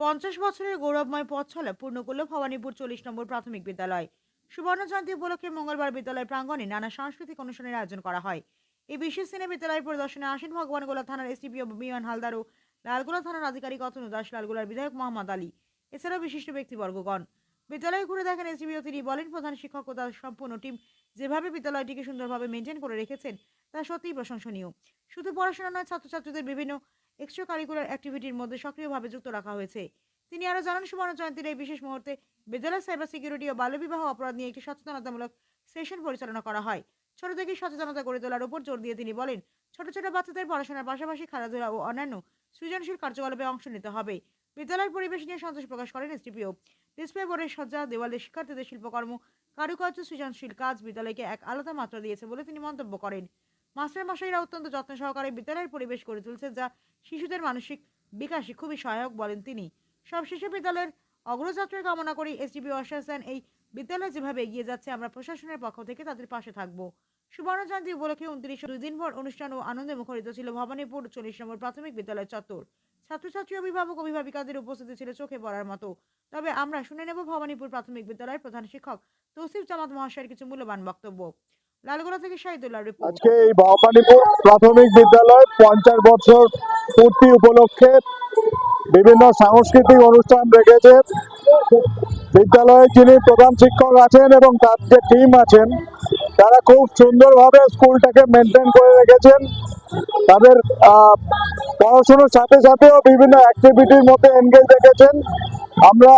50 বছরের গৌরবময় পথ চলা পূর্ণ করল ভবানীপুর 40 নম্বর প্রাথমিক বিদ্যালয়। সুবর্ণ জয়ন্তী উপলক্ষে মঙ্গলবার বিদ্যালয় প্রাঙ্গণে নানা সাংস্কৃতিক অনুষ্ঠানের আয়োজন করা হয়। এই বিশেষ দিনে বিদ্যালয় পরিদর্শনে আসেন ভগবানগোলা থানার এসডিপিও বিমান হালদার ও লালগোলা থানার আধিকারিক অতনু দাস, লালগোলার বিধায়ক মোহাম্মদ আলী, এছাড়াও বিশিষ্ট ব্যক্তিবর্গগণ। বিদ্যালয়ে ঘুরে দেখেন এসডিপিও। তিনি বলেন, প্রধান শিক্ষক ও তার সম্পূর্ণ টিম যেভাবে বিদ্যালয়টিকে সুন্দরভাবে মেনটেন করে রেখেছেন তা সত্যিই প্রশংসনীয়। শুধু পড়াশোনা নয়, ছাত্রছাত্রীদের বিভিন্ন এক্সট্রা কারিকুলার অ্যাক্টিভিটির মধ্যে সক্রিয়ভাবে যুক্ত রাখা হয়েছে। তিনি আরও জানান, সুবর্ণ জয়ন্তীর এই বিশেষ মুহূর্তে বিদ্যালয় সাইবার সিকিউরিটি ও বাল্যবিবাহ অপরাধ নিয়ে একটি সচেতনতামূলক সেশন পরিচালনা করা হয়। ছোট থেকেই সচেতনতা গড়ে তোলার উপর জোর দিয়ে তিনি বলেন, ছোট ছোট বাচ্চাদের পড়াশোনার পাশাপাশি খেলাধুলা ও অন্যান্য সৃজনশীল কার্যকলাপে অংশ নিতে হবে। বিদ্যালয়ের পরিবেশ নিয়ে সন্তোষ প্রকাশ করেন এসডিপিও। ডিসপ্লে বোর্ডের সজ্জা, দেওয়ালে শিক্ষার্থীদের শিল্পকর্ম, কারুকার্য, সৃজনশীল কাজ বিদ্যালয়কে এক আলাদা মাত্রা দিয়েছে বলে তিনি মন্তব্য করেন। মাস্টারমশাইরা অত্যন্ত যত্ন সহকারে বিদ্যালয়ের পরিবেশ গড়ে তুলছে, যা শিশুদের মানসিক বিকাশে খুবই সহায়ক বলেন তিনি। সবশেষে বিদ্যালয়ের অগ্রযাত্রার কামনা করি এসডিপিও আশ্বাস দেন, এই বিদ্যালয় যেভাবে এগিয়ে যাচ্ছে আমরা প্রশাসনের পক্ষ থেকে তাদের পাশে থাকব। সুবর্ণ জয়ন্তী উপলক্ষে 29 2 দিনভর অনুষ্ঠান ও আনন্দে মুখরিত ছিল ভবানীপুর 40 নম্বর প্রাথমিক বিদ্যালয় চত্বর। ছাত্রছাত্রী, অভিভাবক, অভিভাবিকাদের উপস্থিতি ছিল চোখে পড়ার মতো। তবে আমরা শুনে নেব ভবানীপুর প্রাথমিক বিদ্যালয়ের প্রধান শিক্ষক তৌসিফ জামাত মহাশয়ের কিছু মূল্যবান বক্তব্য। লালগোলা থেকে শাহিদুল্লাহ রিপোর্ট। আজকে এই ভবানীপুর প্রাথমিক বিদ্যালয় 50 বছর পূর্তি উপলক্ষে বিভিন্ন সাংস্কৃতিক অনুষ্ঠান রেখেছে। বিদ্যালয়ে যিনি প্রধান শিক্ষক আছেন এবং তার যে টিম আছেন, তারা খুব সুন্দরভাবে স্কুলটাকে মেনটেন করে রেখেছেন। তাদের পড়াশোনার সাথে সাথেও বিভিন্ন অ্যাক্টিভিটির মধ্যে এনগেজ রেখেছেন। আমরা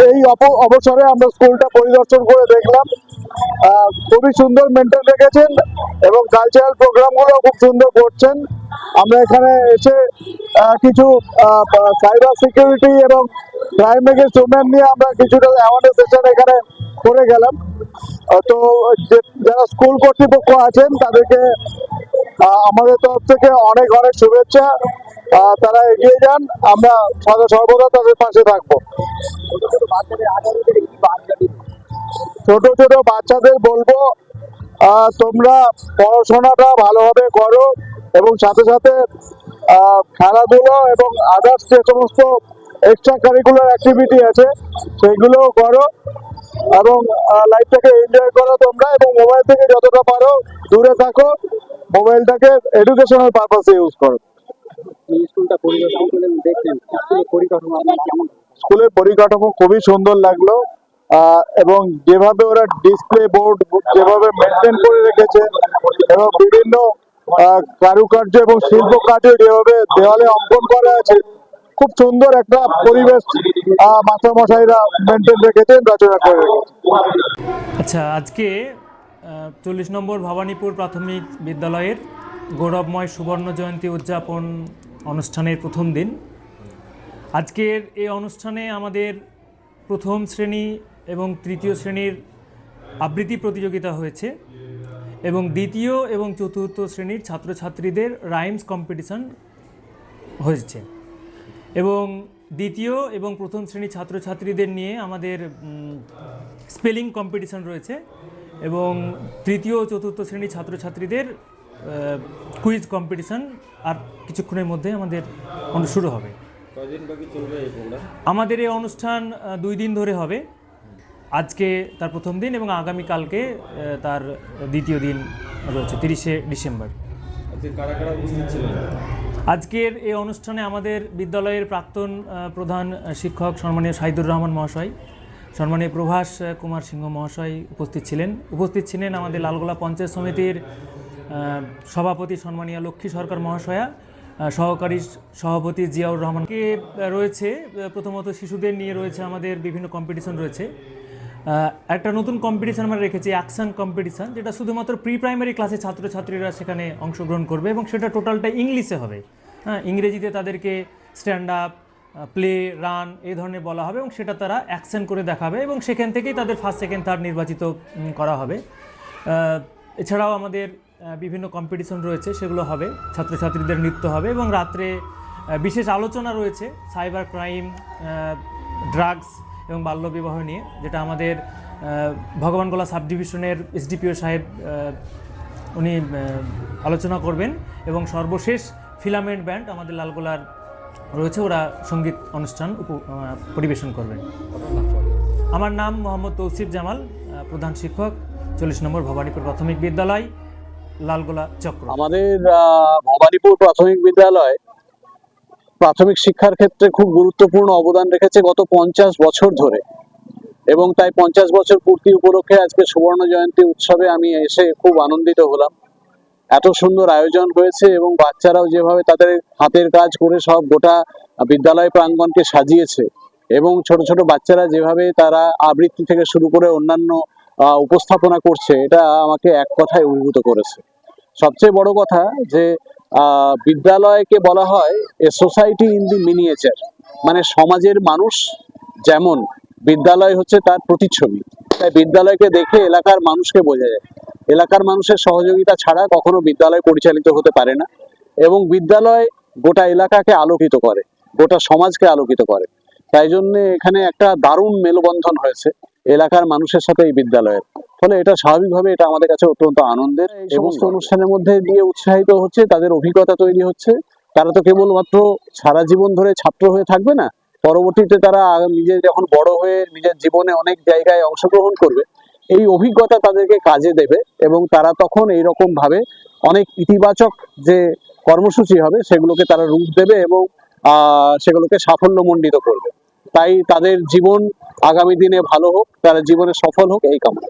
এই অবসরে আমরা স্কুলটা পরিদর্শন করে দেখলাম। খুবই সুন্দর মেনটেন রেখেছেন এবং কালচারাল প্রোগ্রামগুলো খুব সুন্দর করছেন। আমরা এখানে এসে কিছু সাইবার সিকিউরিটি এবং ক্রাইম এগেইনস্ট উমেন নিয়ে আমরা কিছুটা অ্যাওয়ারনেস সেশন এখানে করে গেলাম। তো যারা স্কুল কর্তৃপক্ষ আছেন তাদেরকে আমাদের তরফ থেকে অনেক অনেক শুভেচ্ছা। তারা এগিয়ে যান, আমরা সর্বদা তাদের পাশে থাকবো। ছোট ছোট বাচ্চাদের বলবো, তোমরা পড়াশোনাটা ভালোভাবে করো এবং সাথে সাথে খেলাধুলো এবং আদার্স যে সমস্ত এক্সট্রা কারিকুলার অ্যাক্টিভিটি আছে সেগুলোও করো এবং লাইফটাকে এনজয় করো তোমরা, এবং মোবাইল থেকে যতটা পারো দূরে থাকো। মোবাইলটাকে এডুকেশনাল পারপাসে ইউজ করো। স্কুলের পরিকাঠামো খুবই সুন্দর লাগলো এবং যেভাবে ওরা ডিসপ্লে বোর্ড যেভাবে মেনটেন করে রেখেছে এবং বিভিন্ন কারুকার্য এবং শিল্প কার্য যেভাবে দেওয়ালে অঙ্কন করা আছে, খুব সুন্দর একটা পরিবেশ মাস্টারমশাইরা মেনটেন রেখেছেন, রচনা করে রেখেছেন। আচ্ছা, আজকে 40 নম্বর ভবানীপুর প্রাথমিক বিদ্যালয়ের গৌরবময় সুবর্ণ জয়ন্তী উদযাপন অনুষ্ঠানের প্রথম দিন। আজকের এই অনুষ্ঠানে আমাদের প্রথম শ্রেণী এবং তৃতীয় শ্রেণীর আবৃত্তি প্রতিযোগিতা হয়েছে এবং দ্বিতীয় এবং চতুর্থ শ্রেণীর ছাত্রছাত্রীদের রাইমস কম্পিটিশন হয়েছে এবং দ্বিতীয় এবং প্রথম শ্রেণীর ছাত্রছাত্রীদের নিয়ে আমাদের স্পেলিং কম্পিটিশন রয়েছে এবং তৃতীয় ও চতুর্থ শ্রেণীর ছাত্রছাত্রীদের কুইজ কম্পিটিশন আর কিছুক্ষণের মধ্যে আমাদের শুরু হবে। আমাদের এই অনুষ্ঠান 2 দিন ধরে হবে। আজকে তার প্রথম দিন এবং আগামীকালকে তার দ্বিতীয় দিন রয়েছে 30শে ডিসেম্বর। আজকের এই অনুষ্ঠানে আমাদের বিদ্যালয়ের প্রাক্তন প্রধান শিক্ষক সম্মানীয় শাহিদুর রহমান মহাশয়, সম্মানীয় প্রভাস কুমার সিংহ মহাশয় উপস্থিত ছিলেন আমাদের লালগোলা পঞ্চায়েত সমিতির সভাপতি সম্মানীয় লক্ষ্মী সরকার মহাশয়া, সহকারী সভাপতি জিয়াউর রহমানকে রয়েছে। প্রথমত শিশুদের নিয়ে রয়েছে আমাদের বিভিন্ন কম্পিটিশন রয়েছে। একটা নতুন কম্পিটিশান আমরা রেখেছি, অ্যাকশন কম্পিটিশান, যেটা শুধুমাত্র প্রি প্রাইমারি ক্লাসে ছাত্রছাত্রীরা সেখানে অংশগ্রহণ করবে এবং সেটা টোটালটা ইংলিশে হবে। হ্যাঁ, ইংরেজিতে তাদেরকে স্ট্যান্ড আপ, প্লে, রান এই ধরনের বলা হবে এবং সেটা তারা অ্যাকশন করে দেখাবে এবং সেখান থেকেই তাদের ফার্স্ট সেকেন্ড থার্ড নির্বাচিত করা হবে। এছাড়াও আমাদের বিভিন্ন কম্পিটিশন রয়েছে, সেগুলো হবে, ছাত্রছাত্রীদের নৃত্য হবে এবং রাত্রে বিশেষ আলোচনা রয়েছে সাইবার ক্রাইম, ড্রাগস এবং বাল্যবিবাহ নিয়ে, যেটা আমাদের ভগবানগোলা সাব ডিভিশনের এসডিপিও সাহেব উনি আলোচনা করবেন এবং সর্বশেষ ফিলামেন্ট ব্যান্ড আমাদের লালগোলার রয়েছে, ওরা সঙ্গীত অনুষ্ঠান পরিবেশন করবেন। আমার নাম মোহাম্মদ তৌসিফ জামাল, প্রধান শিক্ষক, 40 নম্বর ভবানীপুর প্রাথমিক বিদ্যালয়, লালগোলা চক্র। আমাদের ভবানীপুর প্রাথমিক বিদ্যালয় প্রাথমিক শিক্ষার ক্ষেত্রে খুব গুরুত্বপূর্ণ অবদান রেখেছে গত 50 বছর ধরে, এবং তাই 50 বছর পূর্তি উপলক্ষে আজকে সুবর্ণ জয়ন্তী উৎসবে আমি এসে খুব আনন্দিত হলাম। এত সুন্দর আয়োজন হয়েছে এবং বাচ্চারাও যেভাবে তাদের হাতের কাজ করে সব গোটা বিদ্যালয় প্রাঙ্গণকে সাজিয়েছে, এবং ছোট ছোট বাচ্চারা যেভাবে তারা আবৃত্তি থেকে শুরু করে অন্যান্য উপস্থাপনা করছে, এটা আমাকে এক কথায় অভিভূত করেছে। সবচেয়ে বড় কথা যে বিদ্যালয়কে বলা হয় a society in the miniature, মানে সমাজের মানুষ যেমন, বিদ্যালয় হচ্ছে তার প্রতিচ্ছবি। তাই বিদ্যালয়কে দেখে এলাকার মানুষকে বোঝা যায়। এলাকার মানুষের সহযোগিতা ছাড়া কখনো বিদ্যালয় পরিচালিত হতে পারে না, এবং বিদ্যালয় গোটা এলাকাকে আলোকিত করে, গোটা সমাজকে আলোকিত করে। তাই জন্য এখানে একটা দারুণ মেলবন্ধন হয়েছে এলাকার মানুষের সাথে এই বিদ্যালয়ের। ফলে এটা স্বাভাবিকভাবে এটা আমাদের কাছে অত্যন্ত আনন্দের। এই সমস্ত অনুষ্ঠানের মধ্যে দিয়ে উৎসাহিত হচ্ছে, তাদের অভিজ্ঞতা তৈরি হচ্ছে। তারা তো কেবলমাত্র সারা জীবন ধরে ছাত্র হয়ে থাকবে না, পরবর্তীতে তারা নিজে যখন বড় হয়ে নিজের জীবনে অনেক জায়গায় অংশগ্রহণ করবে, এই অভিজ্ঞতা তাদেরকে কাজে দেবে, এবং তারা তখন এইরকম ভাবে অনেক ইতিবাচক যে কর্মসূচি হবে সেগুলোকে তারা রূপ দেবে এবং সেগুলোকে সাফল্যমণ্ডিত করবে। তাই তাদের জীবন আগামী দিনে ভালো হোক, তারা জীবনে সফল হোক, এই কামনা।